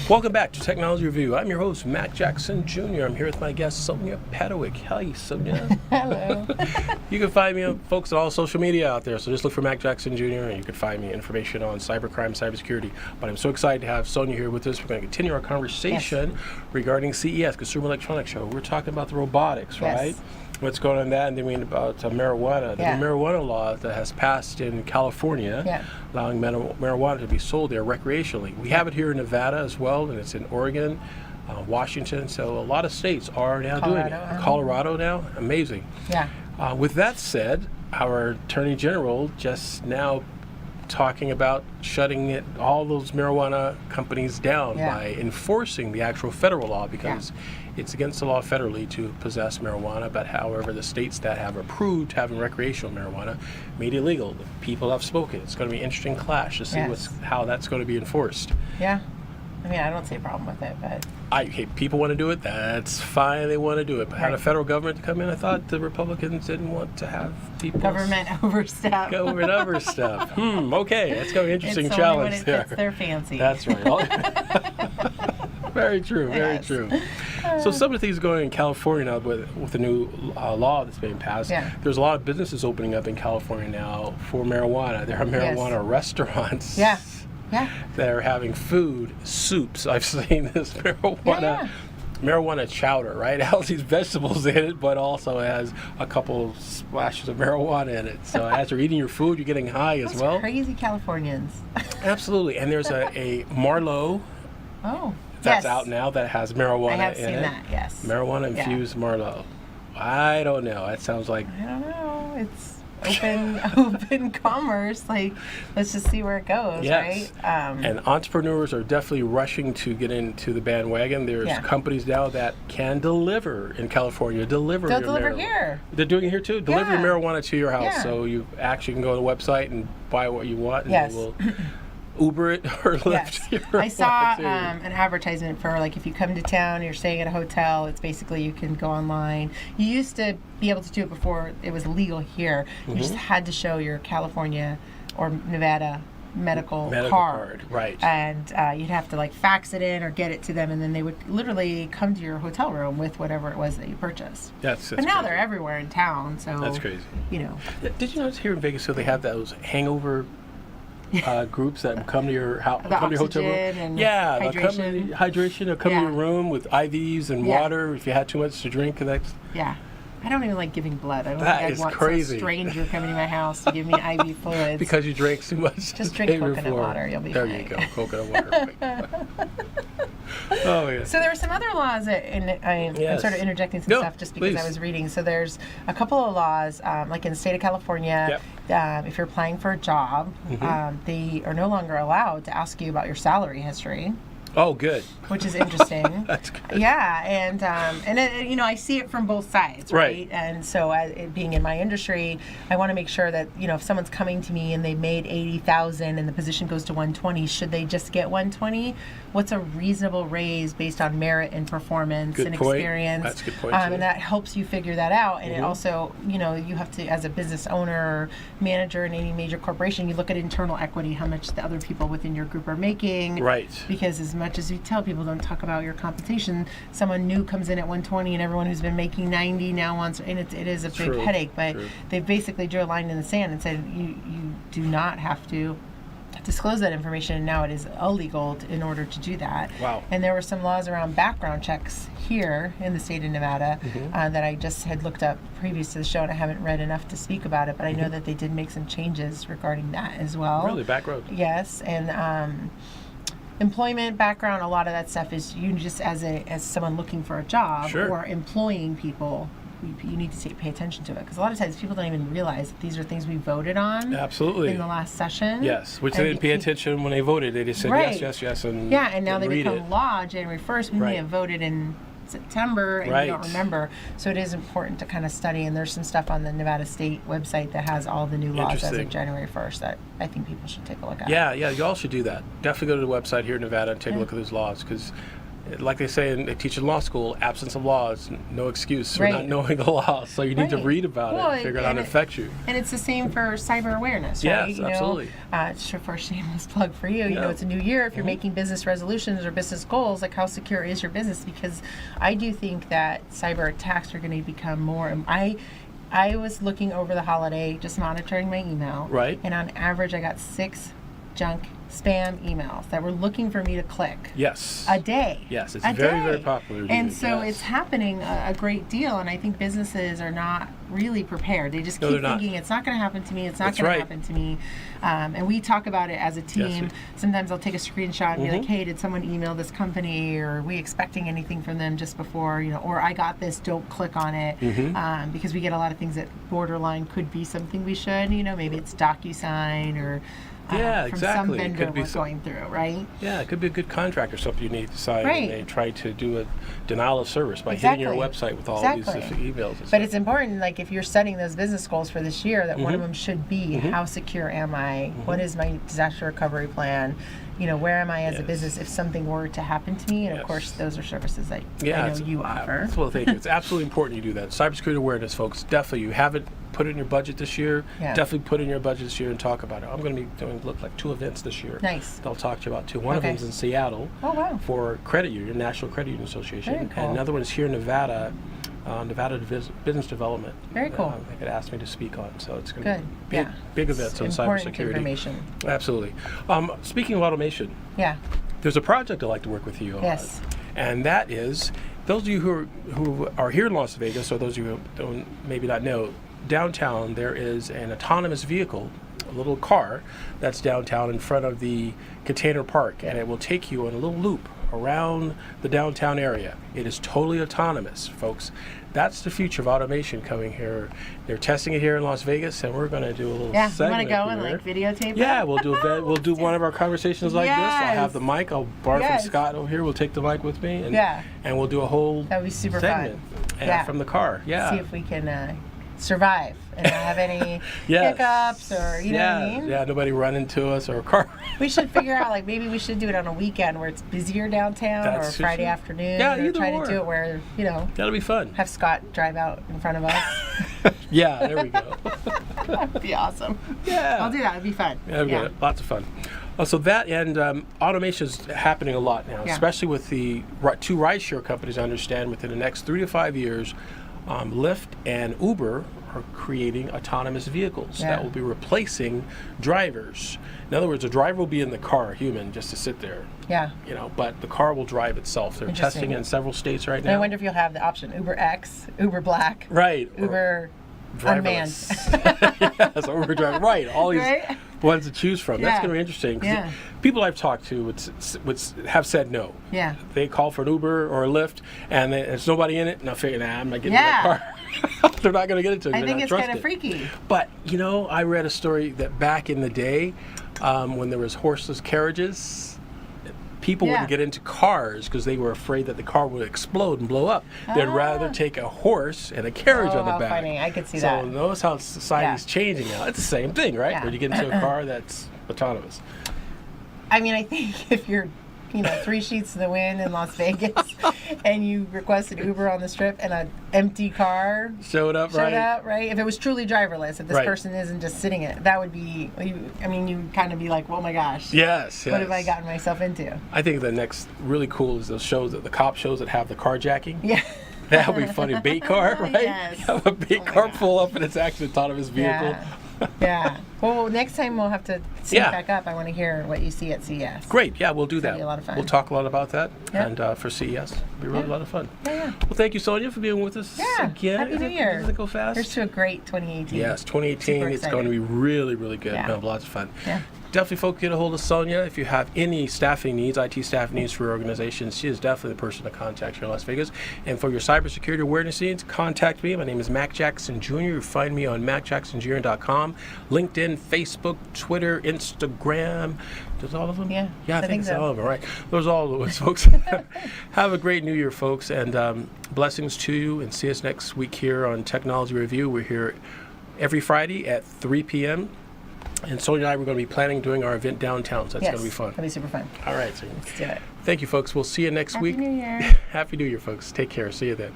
Welcome back to Technology Review. I'm your host, Matt Jackson Jr. I'm here with my guest, Sonia Padowick. Hi, Sonia. Hello. You can find me, folks, on all social media out there. So just look for Matt Jackson Jr. and you can find me information on cybercrime, cybersecurity. But I'm so excited to have Sonia here with us. We're going to continue our conversation regarding CES, Consumer Electronics Show. We're talking about the robotics, right? What's going on in that, and then we about marijuana. The new marijuana law that has passed in California, allowing marijuana to be sold there recreationally. We have it here in Nevada as well, and it's in Oregon, Washington. So a lot of states are now doing it. Colorado now, amazing. Yeah. With that said, our Attorney General just now talking about shutting all those marijuana companies down by enforcing the actual federal law because it's against the law federally to possess marijuana, but however the states that have approved having recreational marijuana made it illegal. The people have spoken. It's going to be an interesting clash to see how that's going to be enforced. Yeah. I mean, I don't see a problem with it, but... people want to do it, that's fine, they want to do it. But had a federal government to come in, I thought the Republicans didn't want to have people... Government overstep. Government overstep. Okay, that's going to be an interesting it's challenge only when it fits their fancy. That's right. Very true, very true. So some of the things going in California now with the new law that's being passed, there's a lot of businesses opening up in California now for marijuana. There are marijuana restaurants. Yeah. They're having food, soups. I've seen this marijuana chowder, right? It has these vegetables in it, but also has a couple splashes of marijuana in it. So as you're eating your food, you're getting high as well. Crazy Californians. Absolutely. And there's a Marlowe. Oh. That's out now that has marijuana in it. I have seen that, yes. Marijuana infused Marlowe. I don't know. That sounds like... I don't know. It's open commerce. Like, let's just see where it goes, right? And entrepreneurs are definitely rushing to get into the bandwagon. There's companies now that can deliver in California. They'll deliver marijuana. Here. They're doing it here too? Deliver your marijuana to your house. So you actually can go to the website and buy what you want. And they will Uber it or Lyft your I saw an advertisement for, like, if you come to town, you're staying at a hotel, it's basically you can go online. You used to be able to do it before it was legal here. You just had to show your California or Nevada medical card. Right. And you'd have to, like, fax it in or get it to them, and then they would literally come to your hotel room with whatever it was that you purchased. That's but now crazy. They're everywhere in town, so... That's crazy. You know. Did you notice here in Vegas, so they have those hangover... groups that come to your house, come to your hotel room. And hydration. They'll come to your room with IVs and water if you had too much to drink. I don't even like giving blood. I don't think I'd want some stranger coming to my house to give me IV fluids. Because you drank too much. Just drink coconut water. You'll be fine. There you go, coconut water. Oh, yeah. So there were some other laws I'm sort of interjecting some stuff just because I was reading. So there's a couple of laws, like in the state of California, if you're applying for a job, they are no longer allowed to ask you about your salary history. Oh, good. Which is interesting. That's good. Yeah, and I see it from both sides, right? And so, it being in my industry, I want to make sure that if someone's coming to me and they made $80,000 and the position goes to $120,000, should they just get $120,000? What's a reasonable raise based on merit and performance and experience? That's a good point. And that helps you figure that out. And it also, you have to, as a business owner or manager in any major corporation, you look at internal equity, how much the other people within your group are making. Right. Because as much as you tell people don't talk about your compensation, someone new comes in at 120 and everyone who's been making 90 now wants, and it is a big headache, but they basically drew a line in the sand and said you do not have to disclose that information, and now it is illegal in order to do that. Wow. And there were some laws around background checks here in the state of Nevada that I just had looked up previous to the show, and I haven't read enough to speak about it, but I know that they did make some changes regarding that as well. Really? Background? Yes, and employment background, a lot of that stuff is you just as someone looking for a job or employing people, you need to pay attention to it, because a lot of times people don't even realize that these are things we voted on in the last session. Yes, which they didn't pay attention when they voted. They just said yes, and and now they become law January 1st. We may have voted in September and you don't remember. So it is important to kind of study, and there's some stuff on the Nevada State website that has all the new laws as of January 1st that I think people should take a look at. Yeah, you all should do that. Definitely go to the website here in Nevada and take a look at those laws, because like they say, they teach in law school, absence of law is no excuse for Right. not knowing the law. So you need to Right. read about Well, it and figure out how to affect you. And it's the same for cyber awareness, right? Yes, absolutely. For a shameless plug for you, you Yeah. know, it's a new year. If you're making business resolutions or business goals, like how secure is your business? Because I do think that cyber attacks are going to become more. I was looking over the holiday, just monitoring my email. Right. And on average, I got 6 junk spam emails that were looking for me to click. Yes. A day. Yes, it's A very, day. very popular. And Judy, so yes. it's happening a great deal, and I think businesses are not really prepared. They just No, keep they're not. thinking it's not going to happen to me. It's not That's going right. to happen to me. And we talk about it as a team. Yes, Sometimes I'll take a screenshot and be like, Mm-hmm. "Hey, did someone email this company? Or are we expecting anything from them just before? You know, or I got this. Don't click on it." Mm-hmm. Because we get a lot of things that borderline could be something we should. You know, maybe it's DocuSign or. Yeah, from exactly. some It vendor could be we're going through, right? Yeah, it could be a good contract or something you need to sign, Right. and they try to do a denial of service by hitting your Exactly. website with all Exactly. these emails. And But stuff. it's important, like if you're setting those business goals for this year, that one of Mhm. them should be how secure am I? Mm-hmm. What is my disaster recovery plan? You know, where am I as a Yes. business if something were to happen to me? And of Yes. course, those are services that Yeah, I know it's- you offer. Well, thank you. It's absolutely important you do that. Cybersecurity awareness, folks. Definitely, you haven't put it in your budget this year. Yeah. Definitely put it in your budget this year and talk about it. I'm going to be doing like 2 events this year. Nice. I'll talk to you about 2. One Okay. of them is in Seattle Oh wow. for Credit Union, National Credit Union Association, Very cool. and another one is here in Nevada. Nevada Business Development. Very cool. They could ask me to speak on, so it's going to Good. be big, Yeah. big events on Important cybersecurity. information. Absolutely. Speaking of automation, Yeah. there's a project I'd like to work with you on. Yes. And that is, those of you who are here in Las Vegas, or those of you who don't maybe not know, downtown there is an autonomous vehicle, a little car that's downtown in front of the Container Park, and it will take you on a little loop around the downtown area. It is totally autonomous, folks. That's the future of automation coming here. They're testing it here in Las Vegas, and we're going to do a little Yeah. You segment want to go and here. like videotape it? Yeah, we'll do one of our conversations like this. I'll have Yes. the mic. I'll borrow Yes. from Scott over here. We'll take the mic with me, and Yeah. and we'll do a whole That would be super segment fun. Yeah. from the car. Yeah. See if we can survive and not have any Yes. hiccups or you know yeah. what I mean. Yeah. Nobody run into us or a car. We should figure out like maybe we should do it on a weekend where it's busier downtown That's or true, Friday too. afternoon. Yeah, or either try or. to do it where That'll be fun. have Scott drive out in front of us. Yeah. There we go. That'd be awesome. Yeah. I'll do that. It'd be fun. Yeah, Yeah. lots of fun. So that and automation is happening a lot now, Yeah. especially with the 2 rideshare companies. I understand within the next 3 to 5 years, Lyft and Uber are creating autonomous vehicles Yeah. that will be replacing drivers. In other words, a driver will be in the car, human, just to sit there, Yeah. but the car will drive itself. They're Interesting. testing it in several states right And now. I wonder if you'll have the option Uber X, Uber Black, Right. or Uber unmanned. driverless. Yes, Uber driver. Right. All these Right? ones to choose from. That's Yeah. going to be interesting. 'Cause Yeah. people I've talked to would have said no. Yeah. They call for an Uber or a Lyft, and there's nobody in it, and I figure, I'm not getting Yeah. in that car. They're not going to get into it. I They're think not it's kind of trusted. freaky. But I read a story that back in the day, when there was horseless carriages, people Yeah. wouldn't get into cars because they were afraid that the car would explode and blow up. They'd rather take a horse and a carriage Oh, on the how back. funny. I could see so that. notice how society's changing now. It's the same thing, right? Yeah. When you get into a car that's autonomous. I mean, I think if you're, 3 sheets to the wind in Las Vegas and you requested Uber on the strip and an empty car Showed up, showed right? up, right? If it was truly driverless, if this Right. person isn't just sitting in it, that would be, you kind of be like, oh my gosh. Yes, yes. What have I gotten myself into? I think the next really cool is those shows, the cop shows that have the carjacking. Yeah. That would be funny. Bait car, right? Yes. Have a bait Oh my car gosh. pull up and it's actually an autonomous vehicle. Yeah. Yeah. Well, next time we'll have to sync Yeah. back up. I want to hear what you see at CES. Great. Yeah, we'll do It's gonna that. be a lot of fun. We'll talk a lot about that. Yeah. And for CES, it'll be really a lot of fun. Yeah, yeah. Well, thank you, Sonia, for being with us Yeah. again. Happy New Year. Does it go fast? Here's to a great 2018. Yes, 2018. Super It's going to be really, really good. Yeah. We'll have lots of fun. Yeah. Definitely, folks, get a hold of Sonia if you have any staffing needs, IT staffing needs for your organization. She is definitely the person to contact here in Las Vegas. And for your cybersecurity awareness needs, contact me. My name is Mac Jackson Jr. You find me on macjacksonjr.com, LinkedIn, Facebook, Twitter, Instagram. Does all of them? Yeah, Yeah, I I think think it's so. all of them, right? Those are all of us, folks. Have a great New Year, folks, and blessings to you. And see us next week here on Technology Review. We're here every Friday at 3 p.m. And Sonia and I were going to be planning doing our event downtown, so that's Yes, going to be fun. That'll be super fun. All right, so Let's do it. thank you, folks. We'll see you next Happy week. New Year. Happy New Year, folks. Take care. See you then.